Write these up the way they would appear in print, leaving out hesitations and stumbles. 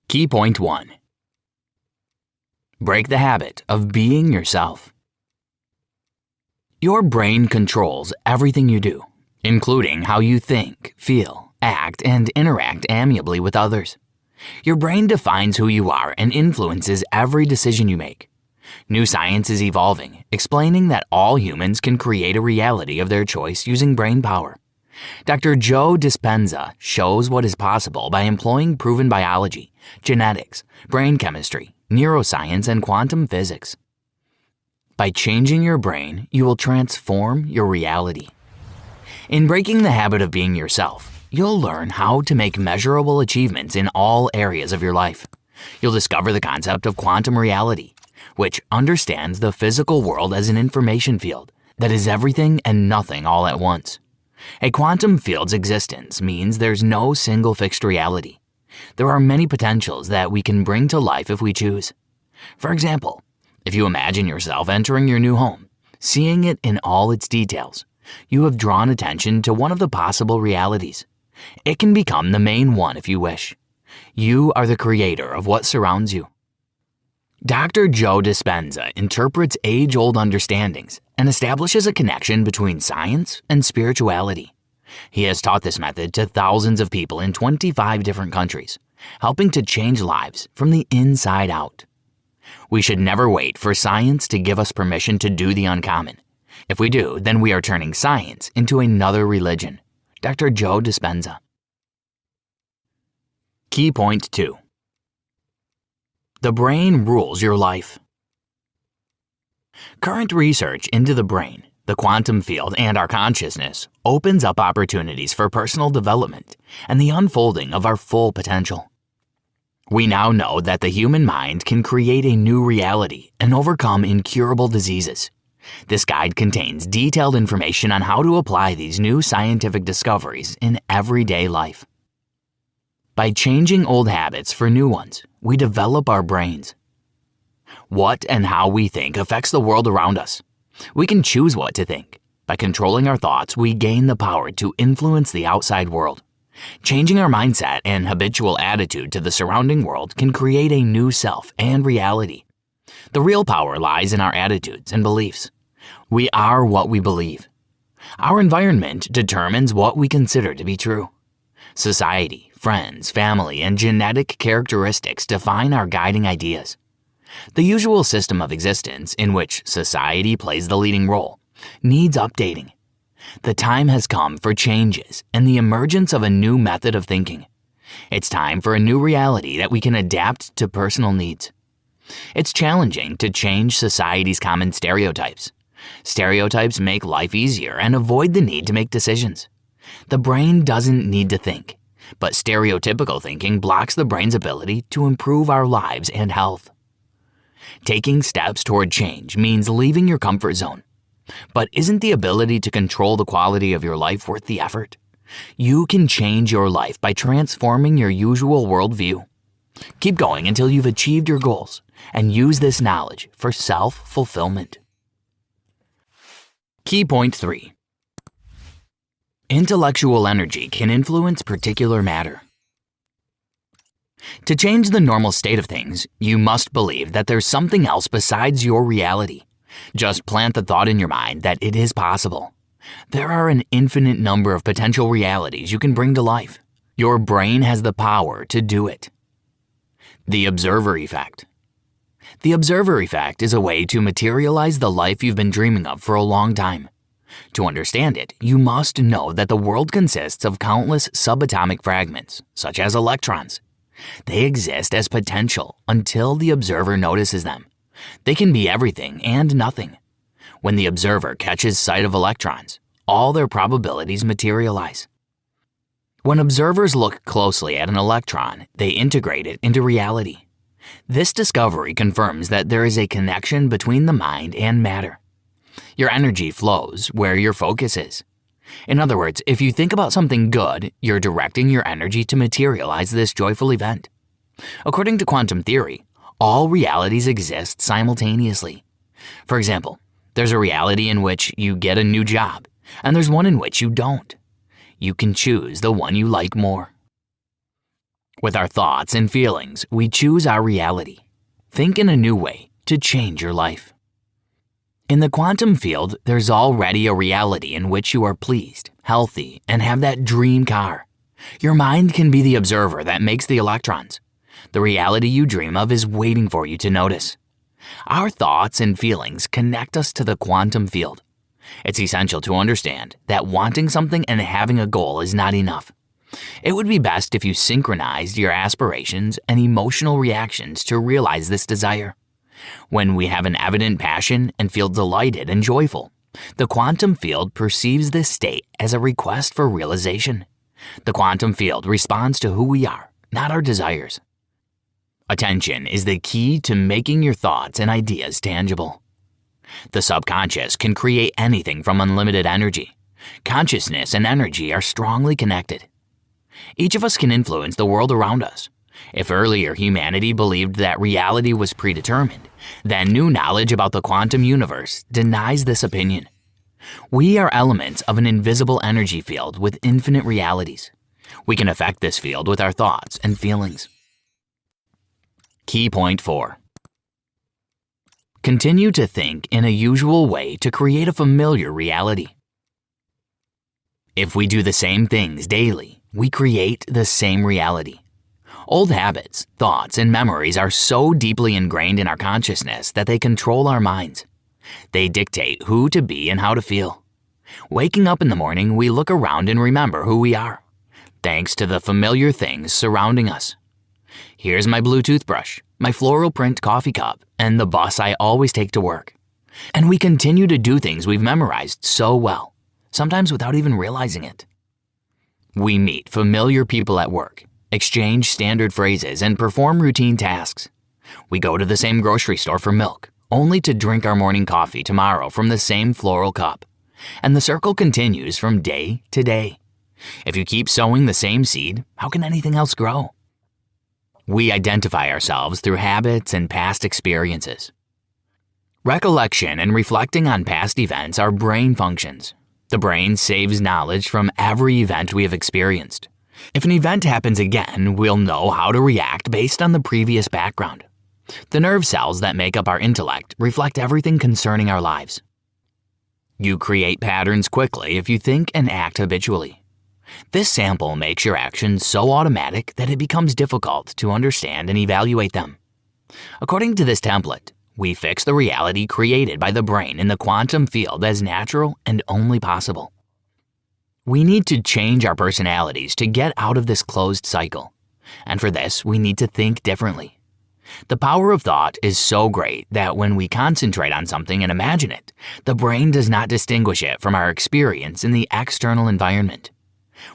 Key point 1. Break the habit of being yourself. Your brain controls everything you do, including how you think, feel, act, and interact amiably with others. Your brain defines who you are and influences every decision you make. New science is evolving, explaining that all humans can create a reality of their choice using brain power. Dr. Joe Dispenza shows what is possible by employing proven biology, genetics, brain chemistry, neuroscience, and quantum physics. By changing your brain, you will transform your reality. In breaking the habit of being yourself, you'll learn how to make measurable achievements in all areas of your life. You'll discover the concept of quantum reality, which understands the physical world as an information field that is everything and nothing all at once. A quantum field's existence means there's no single fixed reality. There are many potentials that we can bring to life if we choose. For example, if you imagine yourself entering your new home, seeing it in all its details, you have drawn attention to one of the possible realities. It can become the main one if you wish. You are the creator of what surrounds you. Dr. Joe Dispenza interprets age-old understandings and establishes a connection between science and spirituality. He has taught this method to thousands of people in 25 different countries, helping to change lives from the inside out. We should never wait for science to give us permission to do the uncommon. If we do, then we are turning science into another religion. Dr. Joe Dispenza. Key point 2. The brain rules your life. Current research into the brain, the quantum field, and our consciousness opens up opportunities for personal development and the unfolding of our full potential. We now know that the human mind can create a new reality and overcome incurable diseases. This guide contains detailed information on how to apply these new scientific discoveries in everyday life. By changing old habits for new ones, we develop our brains. What and how we think affects the world around us. We can choose what to think. By controlling our thoughts, we gain the power to influence the outside world. Changing our mindset and habitual attitude to the surrounding world can create a new self and reality. The real power lies in our attitudes and beliefs. We are what we believe. Our environment determines what we consider to be true. Society, friends, family, and genetic characteristics define our guiding ideas. The usual system of existence, in which society plays the leading role, needs updating. The time has come for changes and the emergence of a new method of thinking. It's time for a new reality that we can adapt to personal needs. It's challenging to change society's common stereotypes. Stereotypes make life easier and avoid the need to make decisions. The brain doesn't need to think, but stereotypical thinking blocks the brain's ability to improve our lives and health. Taking steps toward change means leaving your comfort zone. But isn't the ability to control the quality of your life worth the effort? You can change your life by transforming your usual worldview. Keep going until you've achieved your goals and use this knowledge for self-fulfillment. Key point 3. Intellectual energy can influence particular matter. To change the normal state of things, you must believe that there's something else besides your reality. Just plant the thought in your mind that it is possible. There are an infinite number of potential realities you can bring to life. Your brain has the power to do it. The observer effect. The observer effect is a way to materialize the life you've been dreaming of for a long time. To understand it, you must know that the world consists of countless subatomic fragments, such as electrons. They exist as potential until the observer notices them. They can be everything and nothing. When the observer catches sight of electrons, all their probabilities materialize. When observers look closely at an electron, they integrate it into reality. This discovery confirms that there is a connection between the mind and matter. Your energy flows where your focus is. In other words, if you think about something good, you're directing your energy to materialize this joyful event. According to quantum theory, all realities exist simultaneously. For example, there's a reality in which you get a new job, and there's one in which you don't. You can choose the one you like more. With our thoughts and feelings, we choose our reality. Think in a new way to change your life. In the quantum field, there's already a reality in which you are pleased, healthy, and have that dream car. Your mind can be the observer that makes the electrons. The reality you dream of is waiting for you to notice. Our thoughts and feelings connect us to the quantum field. It's essential to understand that wanting something and having a goal is not enough. It would be best if you synchronized your aspirations and emotional reactions to realize this desire. When we have an evident passion and feel delighted and joyful, the quantum field perceives this state as a request for realization. The quantum field responds to who we are, not our desires. Attention is the key to making your thoughts and ideas tangible. The subconscious can create anything from unlimited energy. Consciousness and energy are strongly connected. Each of us can influence the world around us. If earlier humanity believed that reality was predetermined, then new knowledge about the quantum universe denies this opinion. We are elements of an invisible energy field with infinite realities. We can affect this field with our thoughts and feelings. Key point 4. Continue to think in a usual way to create a familiar reality. If we do the same things daily, we create the same reality. Old habits, thoughts, and memories are so deeply ingrained in our consciousness that they control our minds. They dictate who to be and how to feel. Waking up in the morning, we look around and remember who we are, thanks to the familiar things surrounding us. Here's my blue toothbrush, my floral print coffee cup, and the bus I always take to work. And we continue to do things we've memorized so well, sometimes without even realizing it. We meet familiar people at work, exchange standard phrases, and perform routine tasks. We go to the same grocery store for milk, only to drink our morning coffee tomorrow from the same floral cup. And the circle continues from day to day. If you keep sowing the same seed, how can anything else grow? We identify ourselves through habits and past experiences. Recollection and reflecting on past events are brain functions. The brain saves knowledge from every event we have experienced. If an event happens again, we'll know how to react based on the previous background. The nerve cells that make up our intellect reflect everything concerning our lives. You create patterns quickly if you think and act habitually. This sample makes your actions so automatic that it becomes difficult to understand and evaluate them. According to this template, we fix the reality created by the brain in the quantum field as natural and only possible. We need to change our personalities to get out of this closed cycle. And for this, we need to think differently. The power of thought is so great that when we concentrate on something and imagine it, the brain does not distinguish it from our experience in the external environment.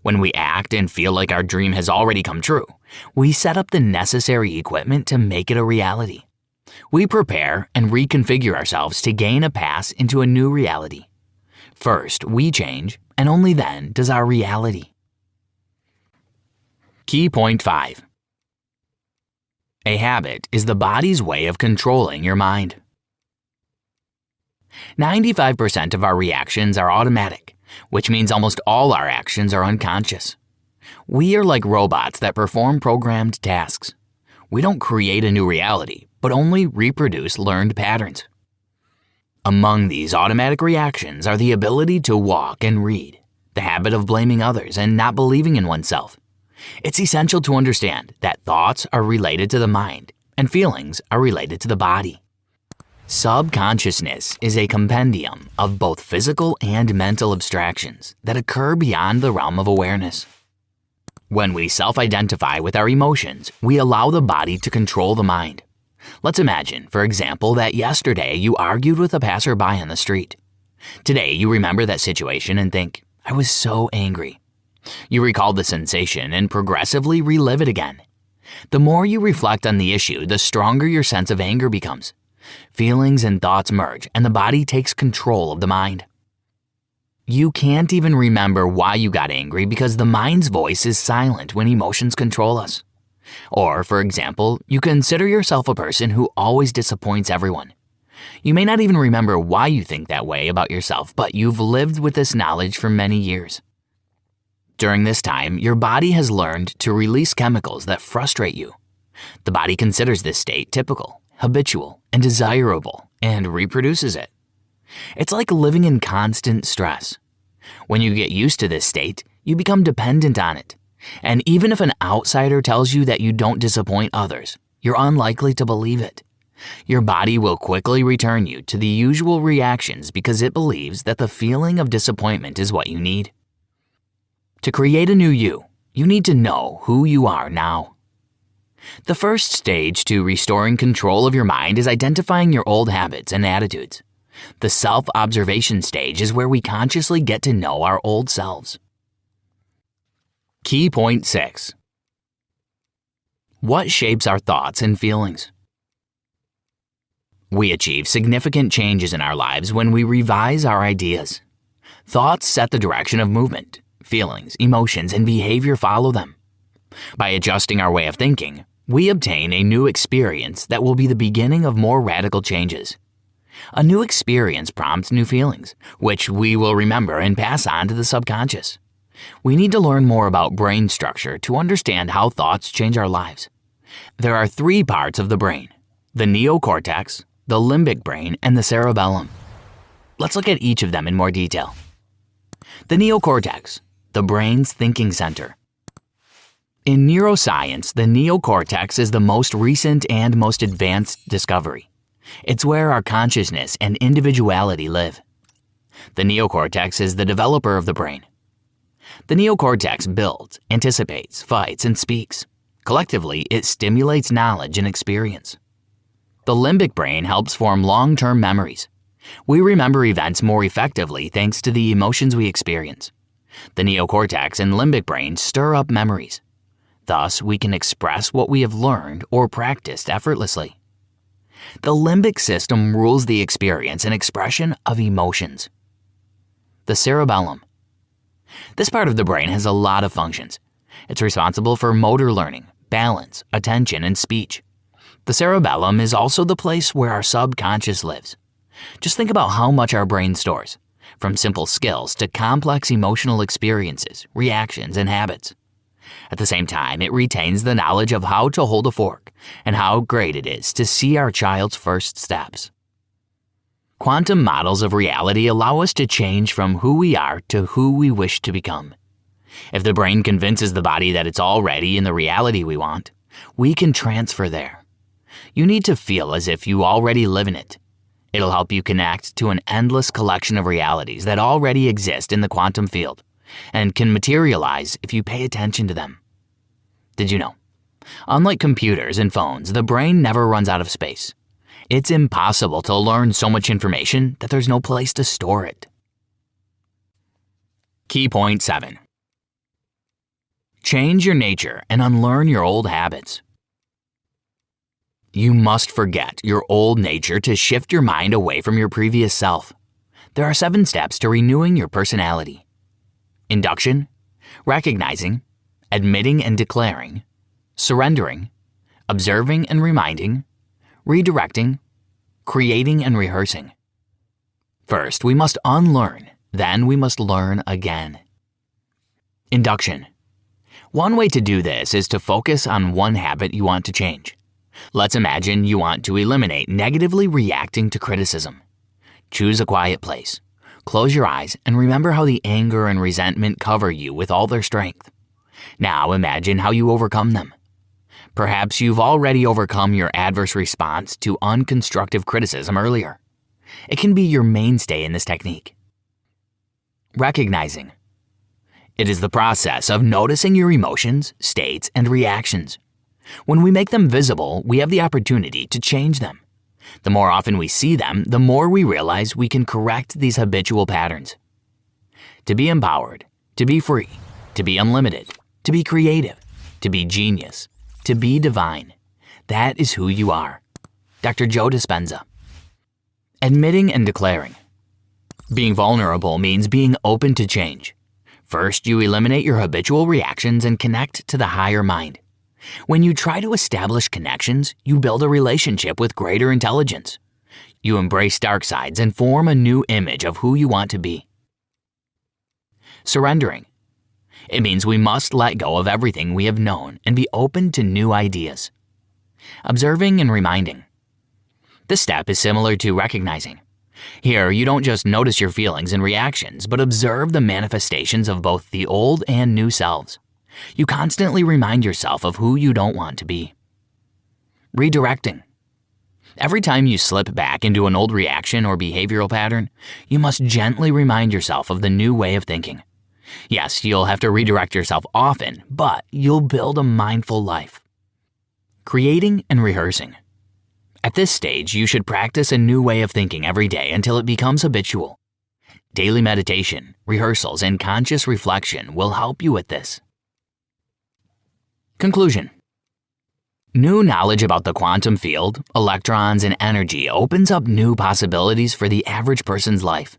When we act and feel like our dream has already come true, we set up the necessary equipment to make it a reality. We prepare and reconfigure ourselves to gain a pass into a new reality. First, we change, and only then does our reality. Key point 5. A habit is the body's way of controlling your mind. 95% of our reactions are automatic, which means almost all our actions are unconscious. We are like robots that perform programmed tasks. We don't create a new reality, but only reproduce learned patterns. Among these automatic reactions are the ability to walk and read, the habit of blaming others and not believing in oneself. It's essential to understand that thoughts are related to the mind and feelings are related to the body. Subconsciousness is a compendium of both physical and mental abstractions that occur beyond the realm of awareness. When we self-identify with our emotions, we allow the body to control the mind. Let's imagine, for example, that yesterday you argued with a passerby on the street. Today you remember that situation and think, I was so angry. You recall the sensation and progressively relive it again. The more you reflect on the issue, the stronger your sense of anger becomes. Feelings and thoughts merge, and the body takes control of the mind. You can't even remember why you got angry because the mind's voice is silent when emotions control us. Or, for example, you consider yourself a person who always disappoints everyone. You may not even remember why you think that way about yourself, but you've lived with this knowledge for many years. During this time, your body has learned to release chemicals that frustrate you. The body considers this state typical, habitual, and desirable, and reproduces it. It's like living in constant stress. When you get used to this state, you become dependent on it. And even if an outsider tells you that you don't disappoint others, you're unlikely to believe it. Your body will quickly return you to the usual reactions because it believes that the feeling of disappointment is what you need. To create a new you need to know who you are now. The first stage to restoring control of your mind is identifying your old habits and attitudes. The self-observation stage is where we consciously get to know our old selves. Key point 6. What shapes our thoughts and feelings? We achieve significant changes in our lives when we revise our ideas. Thoughts set the direction of movement. Feelings, emotions, and behavior follow them. By adjusting our way of thinking, we obtain a new experience that will be the beginning of more radical changes. A new experience prompts new feelings, which we will remember and pass on to the subconscious. We need to learn more about brain structure to understand how thoughts change our lives. There are 3 parts of the brain: the neocortex, the limbic brain, and the cerebellum. Let's look at each of them in more detail. The neocortex, the brain's thinking center. In neuroscience, the neocortex is the most recent and most advanced discovery. It's where our consciousness and individuality live. The neocortex is the developer of the brain. The neocortex builds, anticipates, fights, and speaks. Collectively, it stimulates knowledge and experience. The limbic brain helps form long-term memories. We remember events more effectively thanks to the emotions we experience. The neocortex and limbic brain stir up memories. Thus, we can express what we have learned or practiced effortlessly. The limbic system rules the experience and expression of emotions. The cerebellum. This part of the brain has a lot of functions. It's responsible for motor learning, balance, attention, and speech. The cerebellum is also the place where our subconscious lives. Just think about how much our brain stores, from simple skills to complex emotional experiences, reactions, and habits. At the same time, it retains the knowledge of how to hold a fork and how great it is to see our child's first steps. Quantum models of reality allow us to change from who we are to who we wish to become. If the brain convinces the body that it's already in the reality we want, we can transfer there. You need to feel as if you already live in it. It'll help you connect to an endless collection of realities that already exist in the quantum field and can materialize if you pay attention to them. Did you know? Unlike computers and phones, the brain never runs out of space. It's impossible to learn so much information that there's no place to store it. Key point 7. Change your nature and unlearn your old habits. You must forget your old nature to shift your mind away from your previous self. There are 7 steps to renewing your personality: induction, recognizing, admitting and declaring, surrendering, observing and reminding, redirecting, creating and rehearsing. First, we must unlearn, then we must learn again. Induction. One way to do this is to focus on one habit you want to change. Let's imagine you want to eliminate negatively reacting to criticism. Choose a quiet place. Close your eyes and remember how the anger and resentment cover you with all their strength. Now imagine how you overcome them. Perhaps you've already overcome your adverse response to unconstructive criticism earlier. It can be your mainstay in this technique. Recognizing. It is the process of noticing your emotions, states, and reactions. When we make them visible, we have the opportunity to change them. The more often we see them, the more we realize we can correct these habitual patterns. To be empowered, to be free, to be unlimited, to be creative, to be genius, to be divine. That is who you are. Dr. Joe Dispenza. Admitting and declaring. Being vulnerable means being open to change. First, you eliminate your habitual reactions and connect to the higher mind. When you try to establish connections, you build a relationship with greater intelligence. You embrace dark sides and form a new image of who you want to be. Surrendering. It means we must let go of everything we have known and be open to new ideas. Observing and reminding. This step is similar to recognizing. Here, you don't just notice your feelings and reactions, but observe the manifestations of both the old and new selves. You constantly remind yourself of who you don't want to be. Redirecting. Every time you slip back into an old reaction or behavioral pattern, you must gently remind yourself of the new way of thinking. Yes, you'll have to redirect yourself often, but you'll build a mindful life. Creating and rehearsing. At this stage, you should practice a new way of thinking every day until it becomes habitual. Daily meditation, rehearsals, and conscious reflection will help you with this. Conclusion. New knowledge about the quantum field, electrons, and energy opens up new possibilities for the average person's life.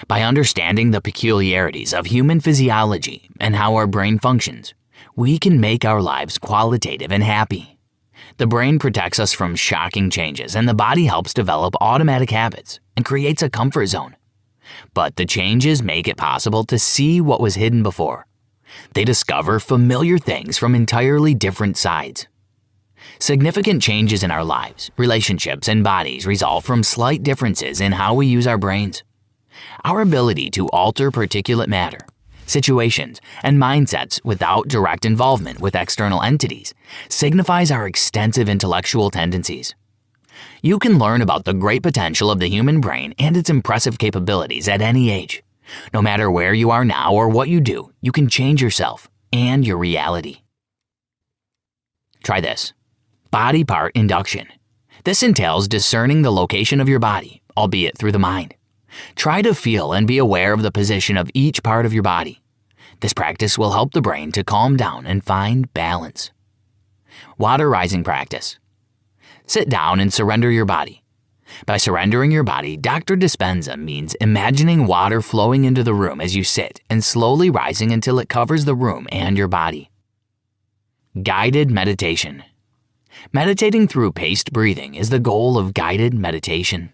By understanding the peculiarities of human physiology and how our brain functions, we can make our lives qualitative and happy. The brain protects us from shocking changes, and the body helps develop automatic habits and creates a comfort zone. But the changes make it possible to see what was hidden before. They discover familiar things from entirely different sides. Significant changes in our lives, relationships, and bodies result from slight differences in how we use our brains. Our ability to alter particulate matter, situations, and mindsets without direct involvement with external entities signifies our extensive intellectual tendencies. You can learn about the great potential of the human brain and its impressive capabilities at any age. No matter where you are now or what you do, you can change yourself and your reality. Try this. Body part induction. This entails discerning the location of your body, albeit through the mind. Try to feel and be aware of the position of each part of your body. This practice will help the brain to calm down and find balance. Water rising practice. Sit down and surrender your body. By surrendering your body, Dr. Dispenza means imagining water flowing into the room as you sit and slowly rising until it covers the room and your body. Guided meditation. Meditating through paced breathing is the goal of guided meditation.